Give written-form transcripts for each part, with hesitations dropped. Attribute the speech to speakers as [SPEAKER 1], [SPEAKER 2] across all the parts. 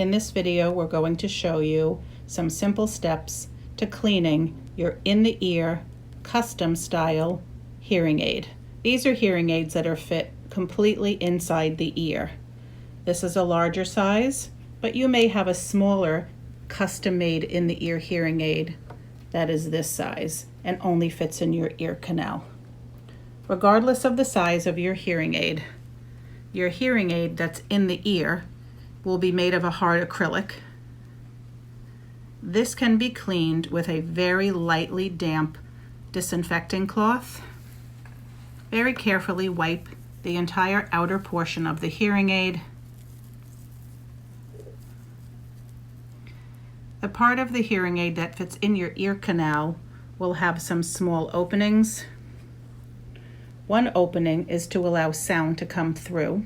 [SPEAKER 1] In this video, we're going to show you some simple steps to cleaning your in-the-ear custom style hearing aid. These are hearing aids that are fit completely inside the ear. This is a larger size, but you may have a smaller custom-made in-the-ear hearing aid that is this size and only fits in your ear canal. Regardless of the size of your hearing aid that's in the ear will be made of a hard acrylic. This can be cleaned with a very lightly damp disinfecting cloth. Very carefully wipe the entire outer portion of the hearing aid. The part of the hearing aid that fits in your ear canal will have some small openings. One opening is to allow sound to come through.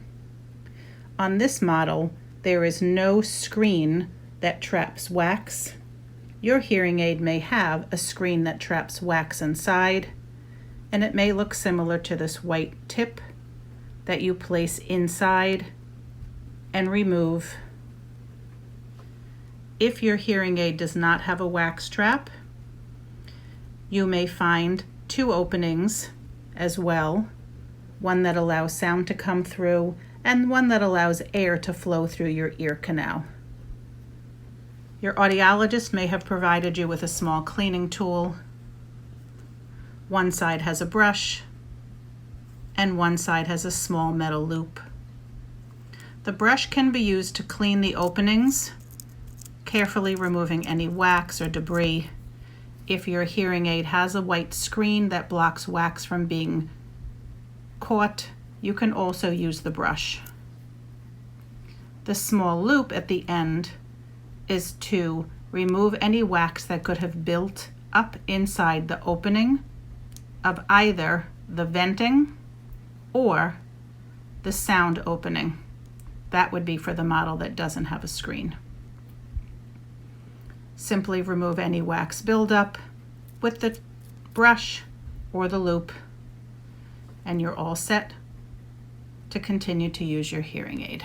[SPEAKER 1] On this model, there is no screen that traps wax. Your hearing aid may have a screen that traps wax inside, and it may look similar to this white tip that you place inside and remove. If your hearing aid does not have a wax trap, you may find two openings as well, one that allows sound to come through and one that allows air to flow through your ear canal. Your audiologist may have provided you with a small cleaning tool. One side has a brush and one side has a small metal loop. The brush can be used to clean the openings, carefully removing any wax or debris. If your hearing aid has a white screen that blocks wax from being caught, you can also use the brush. The small loop at the end is to remove any wax that could have built up inside the opening of either the venting or the sound opening. That would be for the model that doesn't have a screen. Simply remove any wax buildup with the brush or the loop, and you're all set to continue to use your hearing aid.